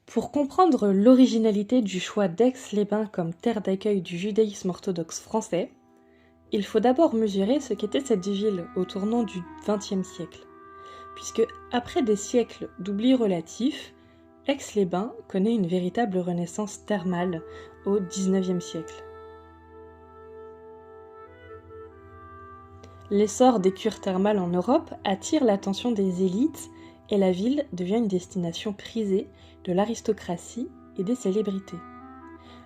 Pour comprendre l'originalité du choix d'Aix-les-Bains comme terre d'accueil du judaïsme orthodoxe français, il faut d'abord mesurer ce qu'était cette ville au tournant du XXe siècle, puisque après des siècles d'oubli relatif, Aix-les-Bains connaît une véritable renaissance thermale au XIXe siècle. L'essor des cures thermales en Europe attire l'attention des élites et la ville devient une destination prisée de l'aristocratie et des célébrités.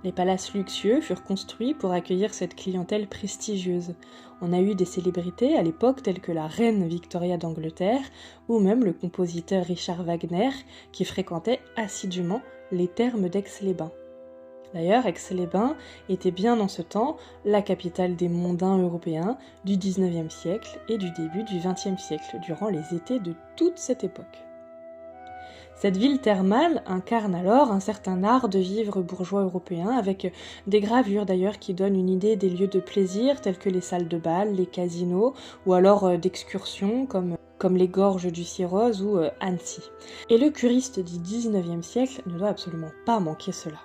Les palaces luxueux furent construits pour accueillir cette clientèle prestigieuse. On a eu des célébrités à l'époque telles que la reine Victoria d'Angleterre ou même le compositeur Richard Wagner qui fréquentait assidûment les thermes d'Aix-les-Bains. D'ailleurs, Aix-les-Bains était bien en ce temps la capitale des mondains européens du XIXe siècle et du début du XXe siècle, durant les étés de toute cette époque. Cette ville thermale incarne alors un certain art de vivre bourgeois européen, avec des gravures d'ailleurs qui donnent une idée des lieux de plaisir tels que les salles de bal, les casinos, ou alors d'excursions comme les gorges du Cirrose ou Annecy. Et le curiste du XIXe siècle ne doit absolument pas manquer cela.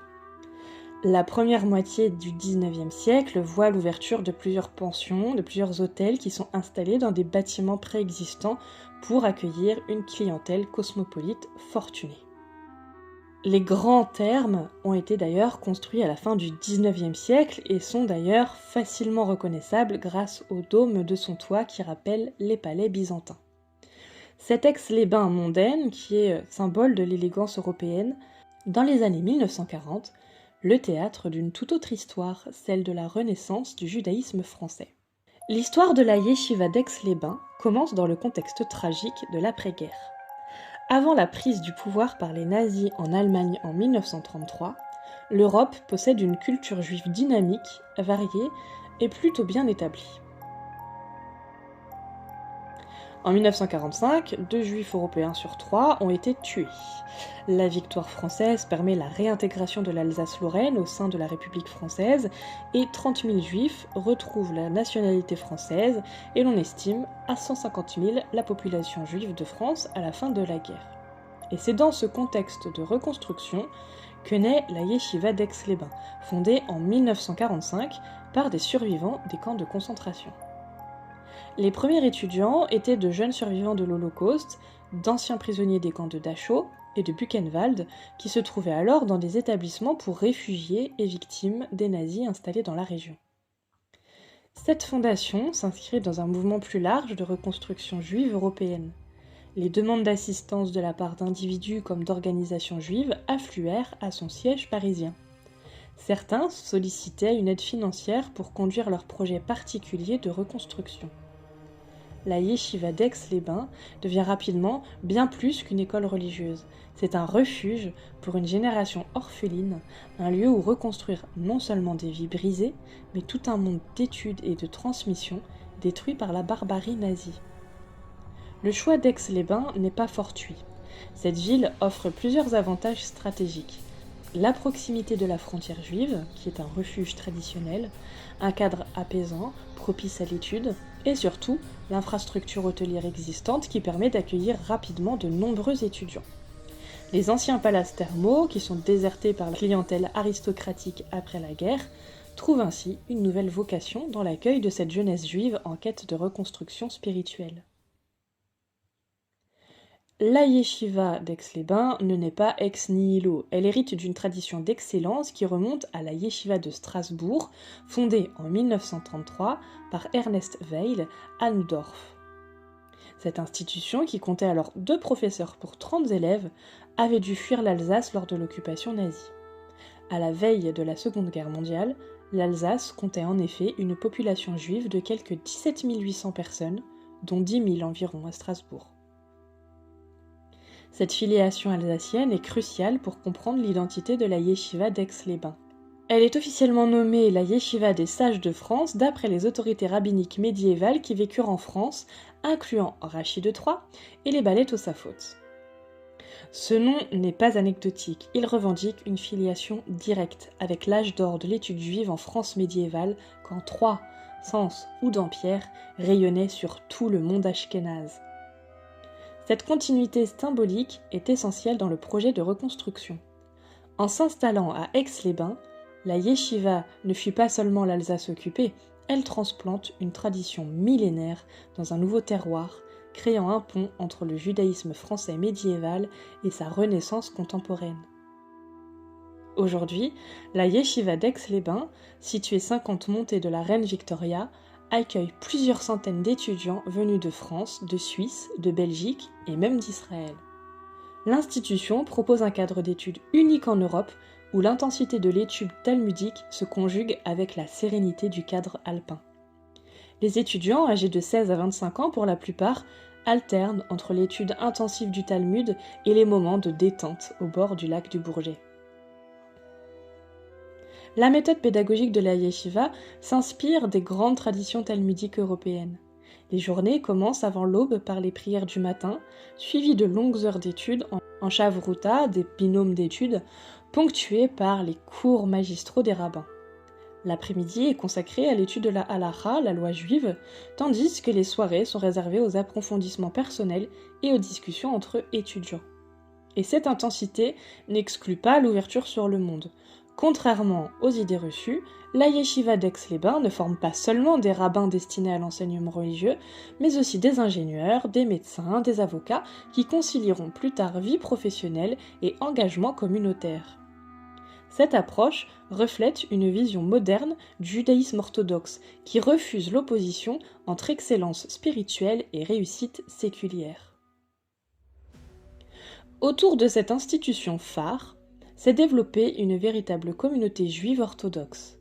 La première moitié du XIXe siècle voit l'ouverture de plusieurs pensions, de plusieurs hôtels qui sont installés dans des bâtiments préexistants pour accueillir une clientèle cosmopolite fortunée. Les grands thermes ont été d'ailleurs construits à la fin du XIXe siècle et sont d'ailleurs facilement reconnaissables grâce au dôme de son toit qui rappelle les palais byzantins. Cet Aix-les-Bains mondaine, qui est symbole de l'élégance européenne, dans les années 1940, le théâtre d'une toute autre histoire, celle de la renaissance du judaïsme français. L'histoire de la yeshiva d'Aix-les-Bains commence dans le contexte tragique de l'après-guerre. Avant la prise du pouvoir par les nazis en Allemagne en 1933, l'Europe possède une culture juive dynamique, variée et plutôt bien établie. En 1945, 2 juifs européens sur 3 ont été tués. La victoire française permet la réintégration de l'Alsace-Lorraine au sein de la République française et 30 000 juifs retrouvent la nationalité française et l'on estime à 150 000 la population juive de France à la fin de la guerre. Et c'est dans ce contexte de reconstruction que naît la yeshiva d'Aix-les-Bains, fondée en 1945 par des survivants des camps de concentration. Les premiers étudiants étaient de jeunes survivants de l'Holocauste, d'anciens prisonniers des camps de Dachau et de Buchenwald, qui se trouvaient alors dans des établissements pour réfugiés et victimes des nazis installés dans la région. Cette fondation s'inscrit dans un mouvement plus large de reconstruction juive européenne. Les demandes d'assistance de la part d'individus comme d'organisations juives affluèrent à son siège parisien. Certains sollicitaient une aide financière pour conduire leurs projets particuliers de reconstruction. La yeshiva d'Aix-les-Bains devient rapidement bien plus qu'une école religieuse. C'est un refuge pour une génération orpheline, un lieu où reconstruire non seulement des vies brisées, mais tout un monde d'études et de transmission détruit par la barbarie nazie. Le choix d'Aix-les-Bains n'est pas fortuit. Cette ville offre plusieurs avantages stratégiques. La proximité de la frontière juive, qui est un refuge traditionnel, un cadre apaisant, propice à l'étude, et surtout l'infrastructure hôtelière existante qui permet d'accueillir rapidement de nombreux étudiants. Les anciens palaces thermaux, qui sont désertés par la clientèle aristocratique après la guerre, trouvent ainsi une nouvelle vocation dans l'accueil de cette jeunesse juive en quête de reconstruction spirituelle. La yeshiva d'Aix-les-Bains ne naît pas ex nihilo, elle hérite d'une tradition d'excellence qui remonte à la yeshiva de Strasbourg, fondée en 1933 par Ernest Weil à Neudorf. Cette institution, qui comptait alors 2 professeurs pour 30 élèves, avait dû fuir l'Alsace lors de l'occupation nazie. À la veille de la Seconde Guerre mondiale, l'Alsace comptait en effet une population juive de quelques 17 800 personnes, dont 10 000 environ à Strasbourg. Cette filiation alsacienne est cruciale pour comprendre l'identité de la yeshiva d'Aix-les-Bains. Elle est officiellement nommée la yeshiva des sages de France d'après les autorités rabbiniques médiévales qui vécurent en France, incluant Rachid de Troyes et les Ballets Tosafot. Ce nom n'est pas anecdotique, il revendique une filiation directe avec l'âge d'or de l'étude juive en France médiévale quand Troyes, Sens ou Dampierre rayonnaient sur tout le monde ashkénaze. Cette continuité symbolique est essentielle dans le projet de reconstruction. En s'installant à Aix-les-Bains, la yeshiva ne fuit pas seulement l'Alsace occupée, elle transplante une tradition millénaire dans un nouveau terroir, créant un pont entre le judaïsme français médiéval et sa renaissance contemporaine. Aujourd'hui, la yeshiva d'Aix-les-Bains, située 50 montées de la Reine Victoria, accueille plusieurs centaines d'étudiants venus de France, de Suisse, de Belgique et même d'Israël. L'institution propose un cadre d'études unique en Europe où l'intensité de l'étude talmudique se conjugue avec la sérénité du cadre alpin. Les étudiants, âgés de 16 à 25 ans pour la plupart, alternent entre l'étude intensive du Talmud et les moments de détente au bord du lac du Bourget. La méthode pédagogique de la yeshiva s'inspire des grandes traditions talmudiques européennes. Les journées commencent avant l'aube par les prières du matin, suivies de longues heures d'études en chavruta, des binômes d'études, ponctués par les cours magistraux des rabbins. L'après-midi est consacré à l'étude de la halacha, la loi juive, tandis que les soirées sont réservées aux approfondissements personnels et aux discussions entre étudiants. Et cette intensité n'exclut pas l'ouverture sur le monde. Contrairement aux idées reçues, la yeshiva d'Aix-les-Bains ne forme pas seulement des rabbins destinés à l'enseignement religieux, mais aussi des ingénieurs, des médecins, des avocats qui concilieront plus tard vie professionnelle et engagement communautaire. Cette approche reflète une vision moderne du judaïsme orthodoxe qui refuse l'opposition entre excellence spirituelle et réussite séculière. Autour de cette institution phare, s'est développée une véritable communauté juive orthodoxe.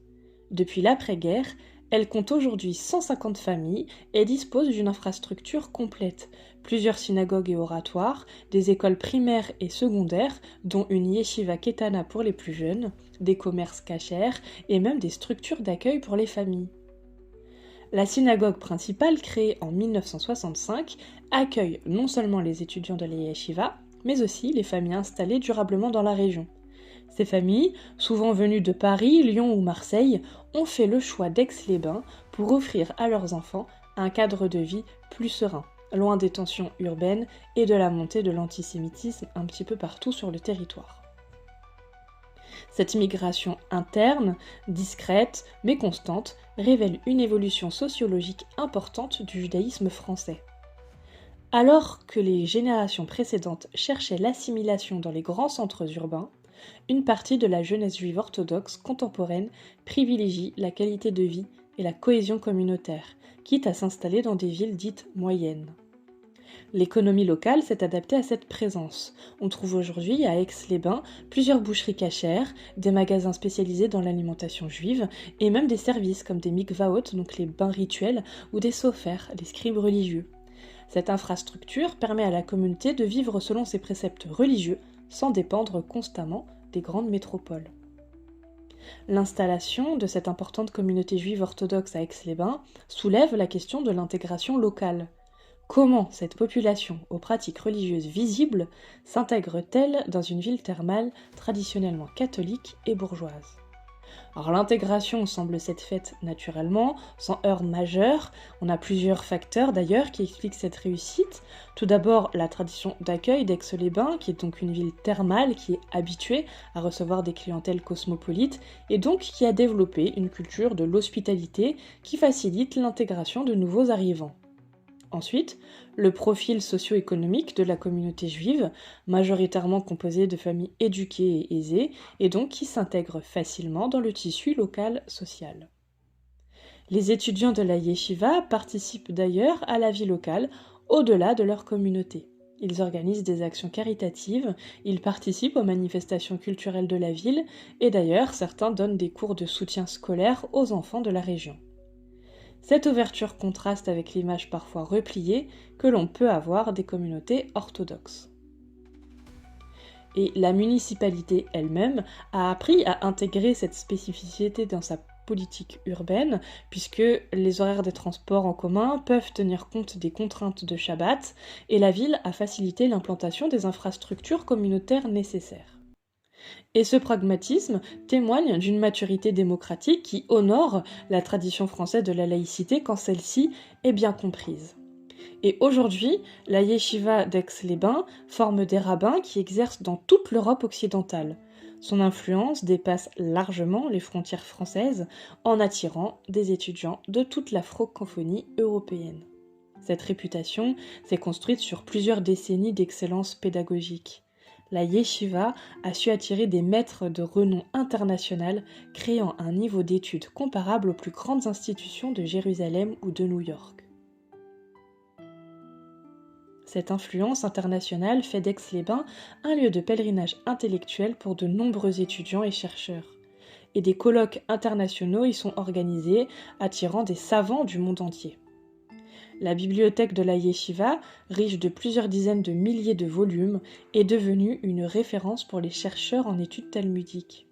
Depuis l'après-guerre, elle compte aujourd'hui 150 familles et dispose d'une infrastructure complète, plusieurs synagogues et oratoires, des écoles primaires et secondaires, dont une yeshiva ketana pour les plus jeunes, des commerces cachers et même des structures d'accueil pour les familles. La synagogue principale, créée en 1965, accueille non seulement les étudiants de la yeshiva, mais aussi les familles installées durablement dans la région. Ces familles, souvent venues de Paris, Lyon ou Marseille, ont fait le choix d'Aix-les-Bains pour offrir à leurs enfants un cadre de vie plus serein, loin des tensions urbaines et de la montée de l'antisémitisme un petit peu partout sur le territoire. Cette migration interne, discrète mais constante, révèle une évolution sociologique importante du judaïsme français. Alors que les générations précédentes cherchaient l'assimilation dans les grands centres urbains, une partie de la jeunesse juive orthodoxe contemporaine privilégie la qualité de vie et la cohésion communautaire, quitte à s'installer dans des villes dites moyennes. L'économie locale s'est adaptée à cette présence. On trouve aujourd'hui à Aix-les-Bains plusieurs boucheries cachères, des magasins spécialisés dans l'alimentation juive et même des services comme des mikvaot, donc les bains rituels, ou des sofer, les scribes religieux. Cette infrastructure permet à la communauté de vivre selon ses préceptes religieux sans dépendre constamment des grandes métropoles. L'installation de cette importante communauté juive orthodoxe à Aix-les-Bains soulève la question de l'intégration locale. Comment cette population aux pratiques religieuses visibles s'intègre-t-elle dans une ville thermale traditionnellement catholique et bourgeoise ? Alors l'intégration semble s'être faite naturellement, sans heurts majeurs. On a plusieurs facteurs d'ailleurs qui expliquent cette réussite. Tout d'abord la tradition d'accueil d'Aix-les-Bains, qui est donc une ville thermale qui est habituée à recevoir des clientèles cosmopolites et donc qui a développé une culture de l'hospitalité qui facilite l'intégration de nouveaux arrivants. Ensuite, le profil socio-économique de la communauté juive, majoritairement composée de familles éduquées et aisées, et donc qui s'intègrent facilement dans le tissu local social. Les étudiants de la yeshiva participent d'ailleurs à la vie locale au-delà de leur communauté. Ils organisent des actions caritatives, ils participent aux manifestations culturelles de la ville, et d'ailleurs certains donnent des cours de soutien scolaire aux enfants de la région. Cette ouverture contraste avec l'image parfois repliée que l'on peut avoir des communautés orthodoxes. Et la municipalité elle-même a appris à intégrer cette spécificité dans sa politique urbaine, puisque les horaires des transports en commun peuvent tenir compte des contraintes de Shabbat, et la ville a facilité l'implantation des infrastructures communautaires nécessaires. Et ce pragmatisme témoigne d'une maturité démocratique qui honore la tradition française de la laïcité quand celle-ci est bien comprise. Et aujourd'hui, la yeshiva d'Aix-les-Bains forme des rabbins qui exercent dans toute l'Europe occidentale. Son influence dépasse largement les frontières françaises en attirant des étudiants de toute la francophonie européenne. Cette réputation s'est construite sur plusieurs décennies d'excellence pédagogique. La yeshiva a su attirer des maîtres de renom international, créant un niveau d'études comparable aux plus grandes institutions de Jérusalem ou de New York. Cette influence internationale fait d'Aix-les-Bains un lieu de pèlerinage intellectuel pour de nombreux étudiants et chercheurs. Et des colloques internationaux y sont organisés, attirant des savants du monde entier. La bibliothèque de la yeshiva, riche de plusieurs dizaines de milliers de volumes, est devenue une référence pour les chercheurs en études talmudiques.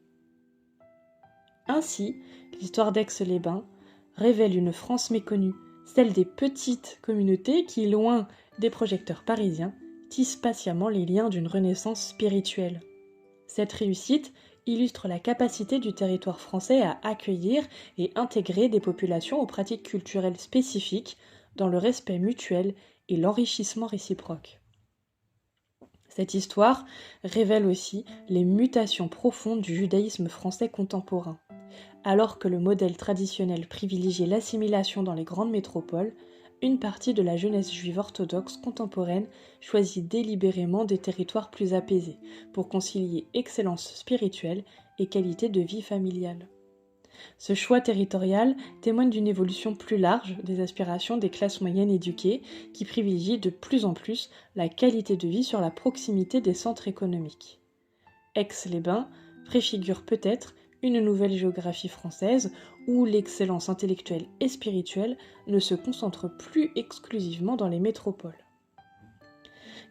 Ainsi, l'histoire d'Aix-les-Bains révèle une France méconnue, celle des petites communautés qui, loin des projecteurs parisiens, tissent patiemment les liens d'une renaissance spirituelle. Cette réussite illustre la capacité du territoire français à accueillir et intégrer des populations aux pratiques culturelles spécifiques dans le respect mutuel et l'enrichissement réciproque. Cette histoire révèle aussi les mutations profondes du judaïsme français contemporain. Alors que le modèle traditionnel privilégiait l'assimilation dans les grandes métropoles, une partie de la jeunesse juive orthodoxe contemporaine choisit délibérément des territoires plus apaisés pour concilier excellence spirituelle et qualité de vie familiale. Ce choix territorial témoigne d'une évolution plus large des aspirations des classes moyennes éduquées qui privilégient de plus en plus la qualité de vie sur la proximité des centres économiques. Aix-les-Bains préfigure peut-être une nouvelle géographie française où l'excellence intellectuelle et spirituelle ne se concentre plus exclusivement dans les métropoles.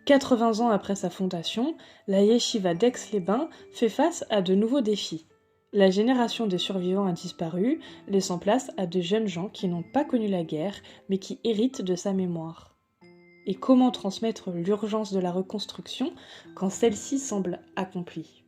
80 ans après sa fondation, la yeshiva d'Aix-les-Bains fait face à de nouveaux défis. La génération des survivants a disparu, laissant place à de jeunes gens qui n'ont pas connu la guerre, mais qui héritent de sa mémoire. Et comment transmettre l'urgence de la reconstruction quand celle-ci semble accomplie ?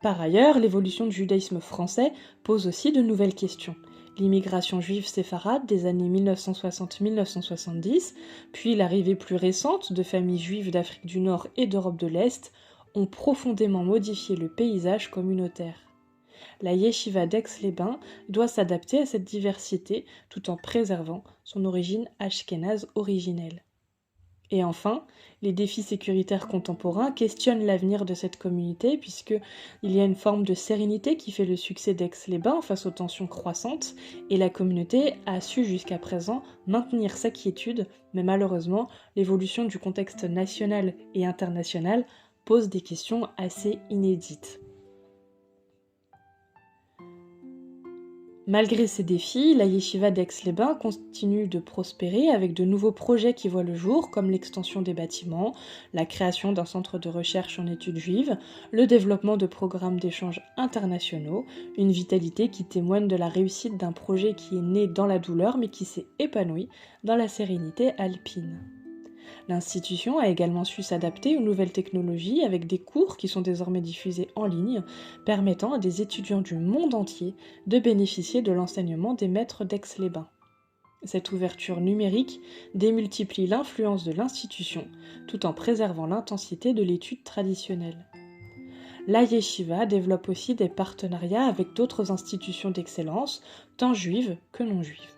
Par ailleurs, l'évolution du judaïsme français pose aussi de nouvelles questions. L'immigration juive séfarade des années 1960-1970, puis l'arrivée plus récente de familles juives d'Afrique du Nord et d'Europe de l'Est ont profondément modifié le paysage communautaire. La yeshiva d'Aix-les-Bains doit s'adapter à cette diversité tout en préservant son origine ashkénaze originelle. Et enfin, les défis sécuritaires contemporains questionnent l'avenir de cette communauté puisqu'il y a une forme de sérénité qui fait le succès d'Aix-les-Bains face aux tensions croissantes et la communauté a su jusqu'à présent maintenir sa quiétude, mais malheureusement, l'évolution du contexte national et international pose des questions assez inédites. Malgré ces défis, la yeshiva d'Aix-les-Bains continue de prospérer avec de nouveaux projets qui voient le jour, comme l'extension des bâtiments, la création d'un centre de recherche en études juives, le développement de programmes d'échanges internationaux, une vitalité qui témoigne de la réussite d'un projet qui est né dans la douleur mais qui s'est épanoui dans la sérénité alpine. L'institution a également su s'adapter aux nouvelles technologies avec des cours qui sont désormais diffusés en ligne, permettant à des étudiants du monde entier de bénéficier de l'enseignement des maîtres d'Aix-les-Bains. Cette ouverture numérique démultiplie l'influence de l'institution tout en préservant l'intensité de l'étude traditionnelle. La yeshiva développe aussi des partenariats avec d'autres institutions d'excellence, tant juives que non juives.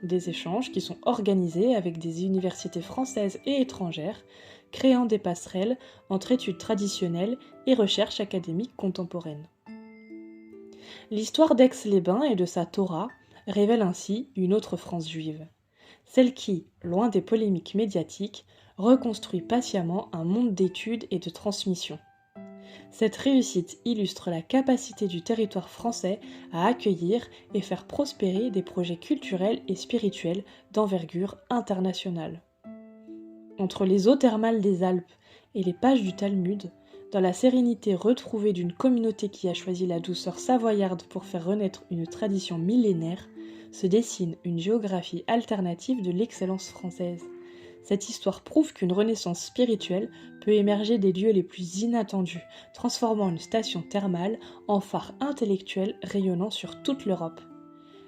Des échanges qui sont organisés avec des universités françaises et étrangères, créant des passerelles entre études traditionnelles et recherche académique contemporaine. L'histoire d'Aix-les-Bains et de sa Torah révèle ainsi une autre France juive, celle qui, loin des polémiques médiatiques, reconstruit patiemment un monde d'études et de transmission. Cette réussite illustre la capacité du territoire français à accueillir et faire prospérer des projets culturels et spirituels d'envergure internationale. Entre les eaux thermales des Alpes et les pages du Talmud, dans la sérénité retrouvée d'une communauté qui a choisi la douceur savoyarde pour faire renaître une tradition millénaire, se dessine une géographie alternative de l'excellence française. Cette histoire prouve qu'une renaissance spirituelle peut émerger des lieux les plus inattendus, transformant une station thermale en phare intellectuel rayonnant sur toute l'Europe.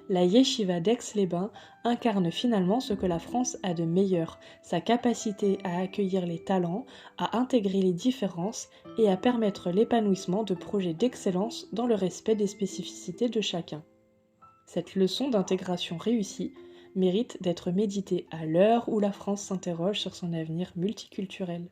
La yeshiva d'Aix-les-Bains incarne finalement ce que la France a de meilleur, sa capacité à accueillir les talents, à intégrer les différences et à permettre l'épanouissement de projets d'excellence dans le respect des spécificités de chacun. Cette leçon d'intégration réussie mérite d'être méditée à l'heure où la France s'interroge sur son avenir multiculturel.